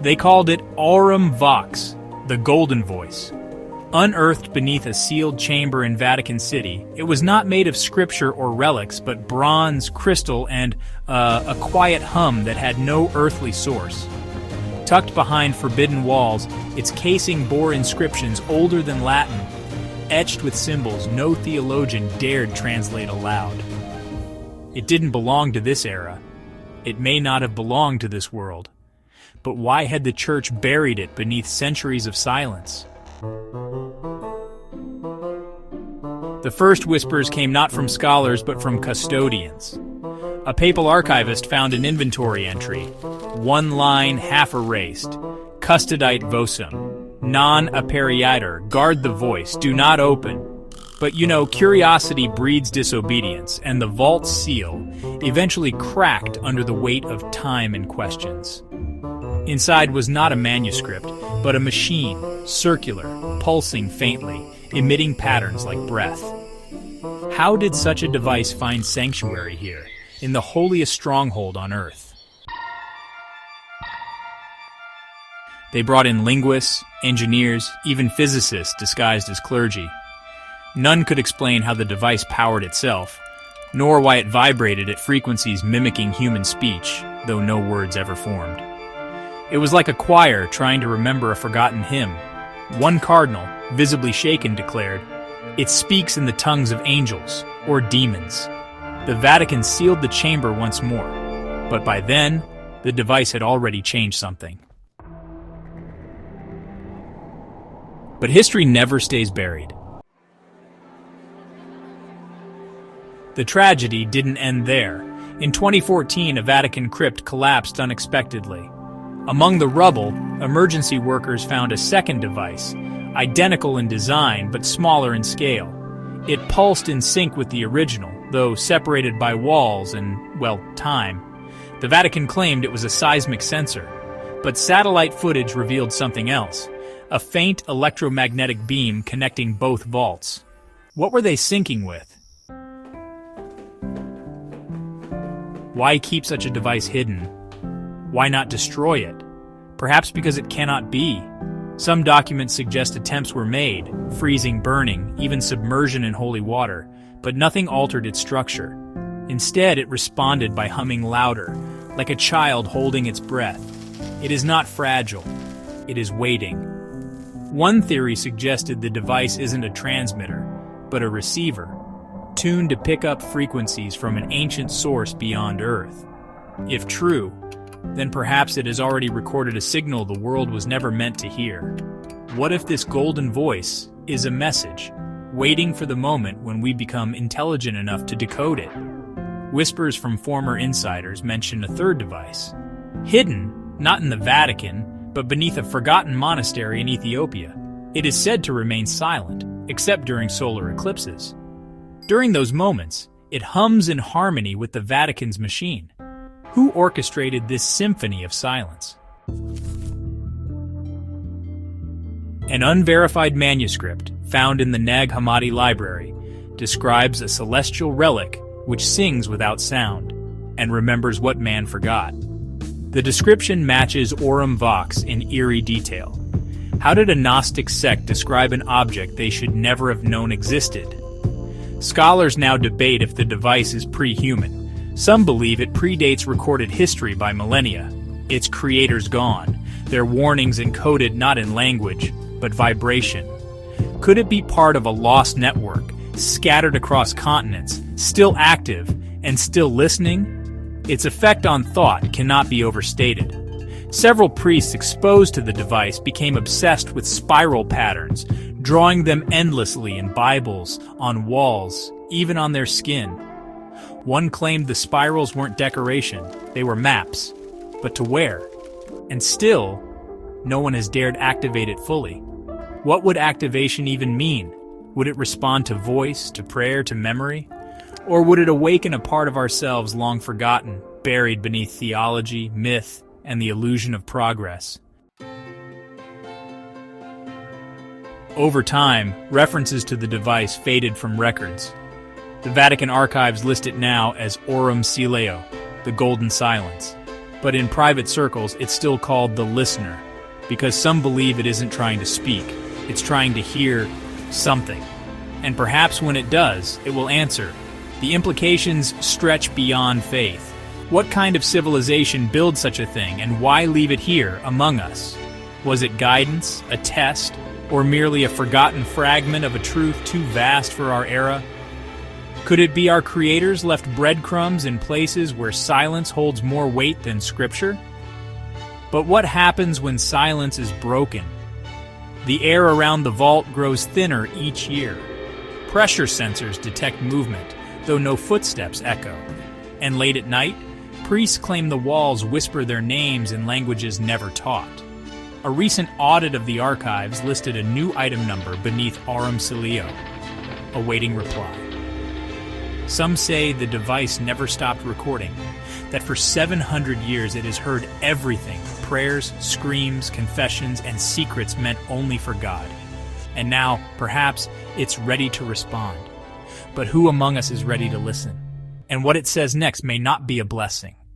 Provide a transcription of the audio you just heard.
They called it Aurum Vox, the Golden Voice. Unearthed beneath a sealed chamber in Vatican City, it was not made of scripture or relics, but bronze, crystal, and a quiet hum that had no earthly source. Tucked behind forbidden walls, its casing bore inscriptions older than Latin, etched with symbols no theologian dared translate aloud. It didn't belong to this era. It may not have belonged to this world. But why had the Church buried it beneath centuries of silence? The first whispers came not from scholars but from custodians. A papal archivist found an inventory entry, one line half erased, custodite vocem, non aperiator, guard the voice, do not open. But curiosity breeds disobedience, and the vault's seal eventually cracked under the weight of time and questions. Inside was not a manuscript, but a machine, circular, pulsing faintly, emitting patterns like breath. How did such a device find sanctuary here, in the holiest stronghold on Earth? They brought in linguists, engineers, even physicists disguised as clergy. None could explain how the device powered itself, nor why it vibrated at frequencies mimicking human speech, though no words ever formed. It was like a choir trying to remember a forgotten hymn. One cardinal, visibly shaken, declared, "It speaks in the tongues of angels, or demons." The Vatican sealed the chamber once more, but by then, the device had already changed something. But history never stays buried. The tragedy didn't end there. In 2014, a Vatican crypt collapsed unexpectedly. Among the rubble, emergency workers found a second device, identical in design but smaller in scale. It pulsed in sync with the original, though separated by walls and, time. The Vatican claimed it was a seismic sensor, but satellite footage revealed something else, a faint electromagnetic beam connecting both vaults. What were they syncing with? Why keep such a device hidden? Why not destroy it? Perhaps because it cannot be. Some documents suggest attempts were made, freezing, burning, even submersion in holy water, but nothing altered its structure. Instead, it responded by humming louder, like a child holding its breath. It is not fragile. It is waiting. One theory suggested the device isn't a transmitter, but a receiver, tuned to pick up frequencies from an ancient source beyond Earth. If true, then perhaps it has already recorded a signal the world was never meant to hear. What if this golden voice is a message, waiting for the moment when we become intelligent enough to decode it? Whispers from former insiders mention a third device, hidden, not in the Vatican, but beneath a forgotten monastery in Ethiopia. It is said to remain silent, except during solar eclipses. During those moments, it hums in harmony with the Vatican's machine. Who orchestrated this symphony of silence? An unverified manuscript found in the Nag Hammadi library describes a celestial relic which sings without sound and remembers what man forgot. The description matches Aurum Vox in eerie detail. How did a Gnostic sect describe an object they should never have known existed? Scholars now debate if the device is pre-human. Some believe it predates recorded history by millennia. Its creators gone, their warnings encoded not in language, but vibration. Could it be part of a lost network, scattered across continents, still active, and still listening? Its effect on thought cannot be overstated. Several priests exposed to the device became obsessed with spiral patterns, drawing them endlessly in Bibles, on walls, even on their skin. One claimed the spirals weren't decoration, they were maps. But to where? And still, no one has dared activate it fully. What would activation even mean? Would it respond to voice, to prayer, to memory? Or would it awaken a part of ourselves long forgotten, buried beneath theology, myth, and the illusion of progress? Over time, references to the device faded from records. The Vatican archives list it now as Aurum Sileo, the Golden Silence. But in private circles, it's still called the listener, because some believe it isn't trying to speak, it's trying to hear something. And perhaps when it does, it will answer. The implications stretch beyond faith. What kind of civilization builds such a thing, and why leave it here among us? Was it guidance, a test, or merely a forgotten fragment of a truth too vast for our era? Could it be our creators left breadcrumbs in places where silence holds more weight than scripture? But what happens when silence is broken? The air around the vault grows thinner each year. Pressure sensors detect movement, though no footsteps echo. And late at night, priests claim the walls whisper their names in languages never taught. A recent audit of the archives listed a new item number beneath Aurum Vox, awaiting reply. Some say the device never stopped recording, that for 700 years it has heard everything, prayers, screams, confessions, and secrets meant only for God. And now, perhaps, it's ready to respond. But who among us is ready to listen? And what it says next may not be a blessing.